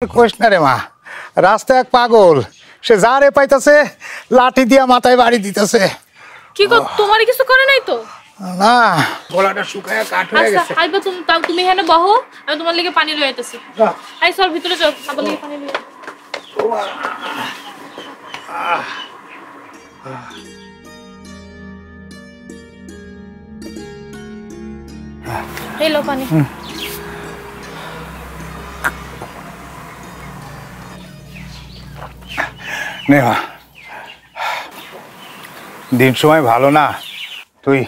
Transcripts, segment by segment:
কোশ না রে মা, রাস্তা এক পাগল, সে যারে পাইতেছে লাঠি দিয়া মাথায় বাড়ি দিতেছে। কি গো, তোমার কিছু করে নাই তো? না, গলাটা শুকায় কাঠ হয়ে গেছে। আচ্ছা, আইবা তুমি এখানে বহো, আমি তোমার লাগি পানি লই আইতাছি। আই সর ভিতরে যাও, আবার লাগি পানি লই। এই লো পানি। নেহা, দিন সময় ভালো না, তুই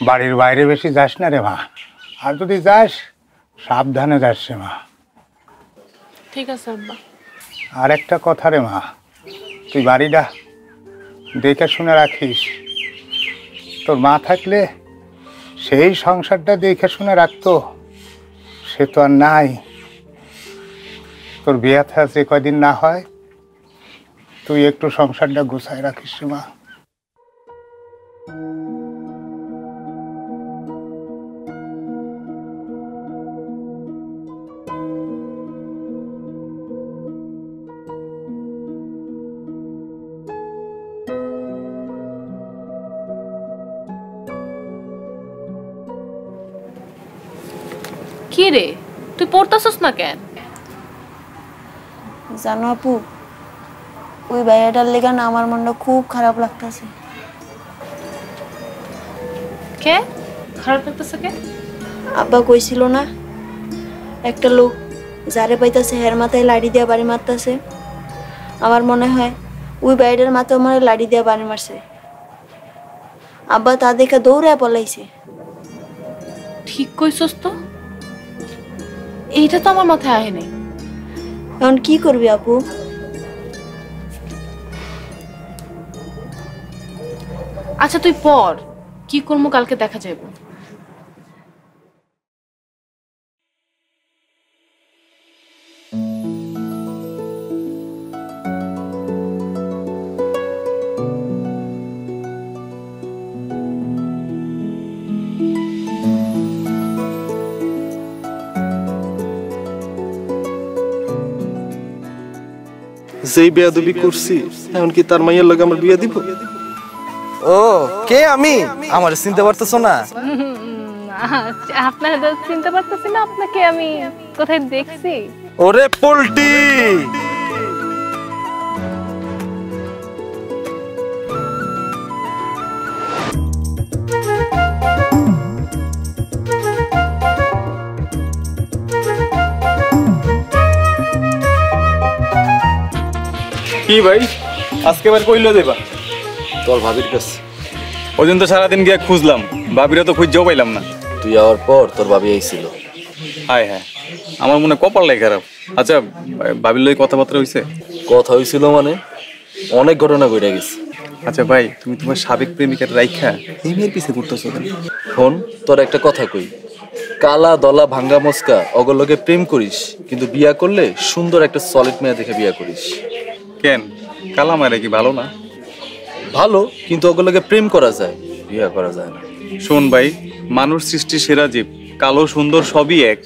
বাড়ির বাইরে বেশি যাস না রে মা, আর যদি যাস সাবধানে যাস রে মা। ঠিক আছে আব্বা। আর একটা কথা রে মা, তুই বাড়িটা দেখে শুনে রাখিস। তোর মা থাকলে সেই সংসারটা দেখে শুনে রাখতো, সে তো আর নাই। তোর বিয়ে থা যে কয়দিন না হয়, তুই একটু সংসারটা গুছাই রাখিস মা। কি রে, তুই পড়তাছস না কেন? জানো আপু, ওই ভাইয়াটার লেগে না আমার মনটা খুব খারাপ লাগতেছে। কে খারাপ লাগতেছে? কে? আব্বা কইছিল না, একটা লোক যারে পাইতাছে হের মাথায় লাড়ি দিয়া বাড়ি মারতাছে। আমার মনে হয় ওই ভাইয়াটার মাথায় আমার লাড়ি দিয়া বাড়ি মারছে। আব্বা তা দেখে দৌড়ে পলাইছে। ঠিক কইছস তো, এইটা তো আমার মাথায় আহে নাই। এখন কি করবি আপু? আচ্ছা তুই পড়, কি করবো কালকে দেখা যাইব। যেই বেয়াদবি করছি, এখন কি তার মাইয়ের লগে আমার বিয়া দিব? ও কে আমি? আমার চিনতে পারতেছো না? আপনার চিনতে পারতেছি না, আপনাকে আমি কোথায় দেখছি? ওরে পোল্টি, কি ভাই, আজকে এবার কইলো দেবা? তোর ভাবির কাছে। ওই দিন তো সারাদিন গিয়ে খুঁজলাম, ভাবিরা তো খুঁজেও পাইলাম না। তুই যাওয়ার পর তোর ভাবি আইছিল। হায় হ্যাঁ, আমার মনে কপালটাই খারাপ। আচ্ছা, ভাবির লই কথাবার্তা হইছে? কথা হইছিল মানে অনেক ঘটনা ঘটে গেছে। আচ্ছা ভাই, তুমি তোমার সাবেক প্রেমিকার রাইখা এই মেয়ের পিছে ঘুরতেছো কেন? শোন, তোর একটা কথা কই, কালা দলা ভাঙ্গা মস্কা অগলগে প্রেম করিস, কিন্তু বিয়া করলে সুন্দর একটা সলিড মেয়ে দেখে বিয়া করিস। কেন, কালা মারে কি ভালো না? ভালো, কিন্তু অগলগে প্রেম করা যায়, বিয়া করা যায় না। শোন ভাই, মানুষ সৃষ্টি সেরা জীব, কালো সুন্দর সবই এক।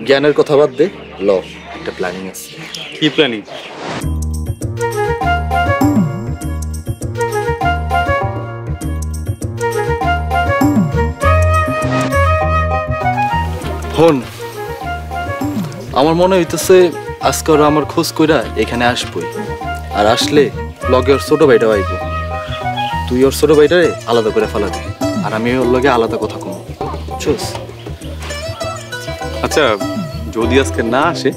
জ্ঞানের কথা বাদ দে, ল একটা প্ল্যানিং আছে। কি প্ল্যানিং? হন, আমার মনে হইতেছে আজকে ওরা আমার খোঁজ কইরা এখানে আসবই, আর আসলে লগে ওর ছোট ভাইটা আইব। তুই ওর ছোট ভাইটারে আলাদা করে ফেলা দিবি, আর আমি ওর লগে আলাদা কথা কম, বুঝছস? আচ্ছা, যদি আজকে না আসে?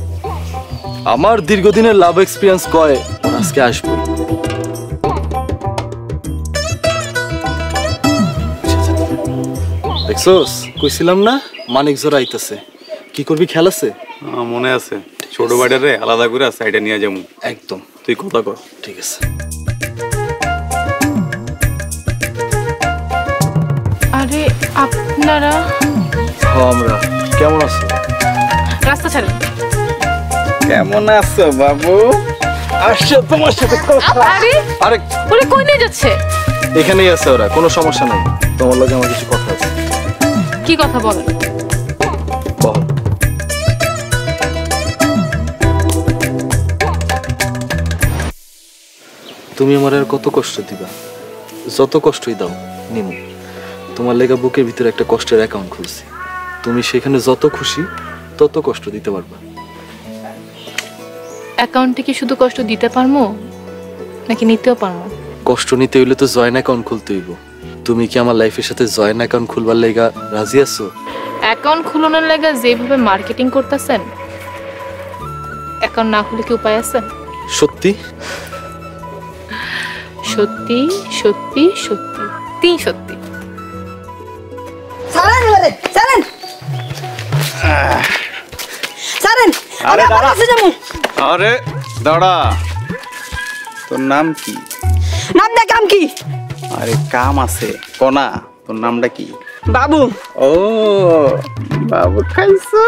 আমার দীর্ঘদিনের লাভ এক্সপিরিয়েন্স কয় ওর আজকে আসবই। দেখছস, কইছিলাম না মানিক জোর আইতেছে। কি করবি, খেল আছে? মনে আছে, ছোট ভাইটারে আলাদা করে সাইডে নিয়ে যাবো। একদম, তুই কথা কর। ঠিক আছে। আরে আপনারা আমরা কেমন আছো? রাস্তা ছাড়েন। কেমন আছো বাবু? আসছে তোমার সাথে কথা। আরে আরে ওরে কই নিয়ে যাচ্ছে? এখানেই আছে ওরা, কোনো সমস্যা নাই। তোমার লগে আমার কিছু কথা আছে। কি কথা বলেন? বল। তুমি আমার আর কত কষ্ট দিবা? যত কষ্টই দাও নিমু। তোমার লেগা বুকের ভিতরে একটা কষ্টের অ্যাকাউন্ট খুলছি, তুমি সেখানে যত খুশি তত কষ্ট দিতে পারবা। অ্যাকাউন্টে কি শুধু কষ্ট দিতে পারবো নাকি নিতেও পারবো? কষ্ট নিতে হইলে তো জয়েন্ট অ্যাকাউন্ট খুলতে হইব। তুমি কি আমার লাইফের সাথে জয়েন্ট অ্যাকাউন্ট খুলবার লেগা রাজি আছো? অ্যাকাউন্ট খুলানোর লাগা যেভাবে মার্কেটিং করতেছেন, অ্যাকাউন্ট না খুলে কি উপায় আছে? সত্যি সত্যি সত্যি সত্যি তিন সত্যি। সারেন বলে সারেন সারেন আমি আপনার কাছে যাবো। আরে দাঁড়া, তোর নাম কি? নাম না কাম কি? আরে কাম আছে কোনা, তোর নামটা কি? বাবু। ও বাবু খাইছো?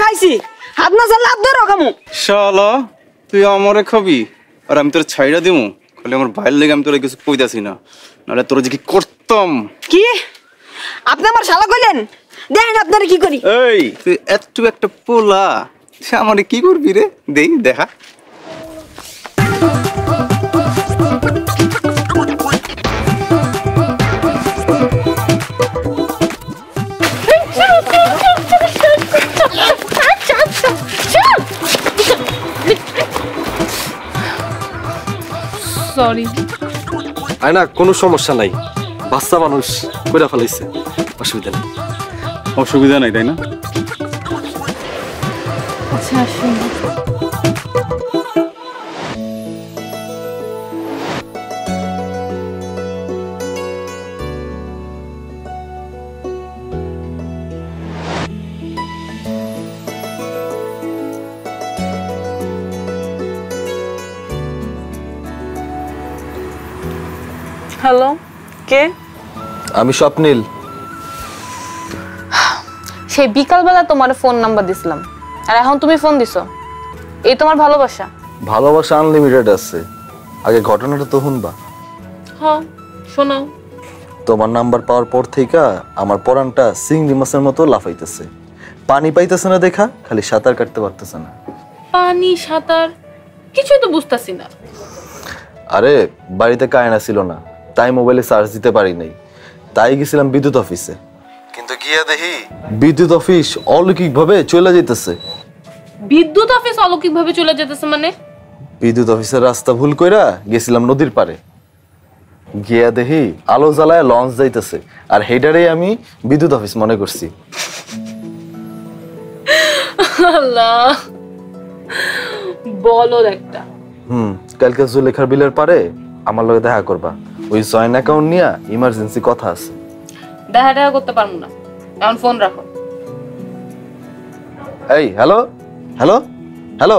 খাইছি, হাত না চাল লাভ ধরো কামু। শালা তুই আমারে খাবি আর আমি তোর ছাইড়া দিমু? খালি আমার ভাইয়ের লেগে আমি তোর কিছু কইতাছি না, নাহলে তোর যে কি করতাম। কি আপনি আমার শালা কইলেন? দেখেন আপনারা কি করি। এই তুই এত একটা পোলা, সে আমারে কি করবি রে? দেই দেখা। সরি। আয় না, কোনো সমস্যা নাই, বাচ্চা মানুষ কইরা ফেলাইছে, অসুবিধা নেই। অসুবিধা নাই তাই না? আচ্ছা আসুন। হ্যালো, কে? আমি স্বপ্নীল। সেই বিকালবেলা তোমার ফোন নাম্বার দিছিলাম আর এখন তুমি ফোন দিছো, এই তোমার ভালোবাসা? ভালোবাসা আনলিমিটেড আছে, আগে ঘটনাটা তো শুনবা। হ্যাঁ শোনাও। তোমার নাম্বার পাওয়ার পর থেকে আমার পরানটা চিংড়ি মাছের মতো লাফাইতেছে। পানি পাইতেছে না দেখা, খালি সাঁতার কাটতে পারতেছে না। পানি সাঁতার কিছুই তো বুঝতাছি না। আরে বাড়িতে কারেন্ট ছিল না, তাই মোবাইলে চার্জ দিতে পারি নাই, তাই গেছিলাম বিদ্যুৎ অফিসে। কিন্তু গিয়া দেখি বিদ্যুৎ অফিস অলৌকিক ভাবে চলে যেতেছে। বিদ্যুৎ অফিস অলৌকিক ভাবে চলে যেতেছে মানে? বিদ্যুৎ অফিসের রাস্তা ভুল কইরা গেছিলাম নদীর পারে, গিয়া দেখি আলো জ্বালায় লঞ্চ যাইতেছে, আর হেডারে আমি বিদ্যুৎ অফিস মনে করছি। আল্লাহ বলো একটা। কালকে জুলেখার বিলের পারে আমার লগে দেখা করবা, ওই জয়েন্ট অ্যাকাউন্ট নিয়ে ইমার্জেন্সি কথা আছে। দেখা করতে পারবো না, এখন ফোন রাখো। এই হ্যালো হ্যালো হ্যালো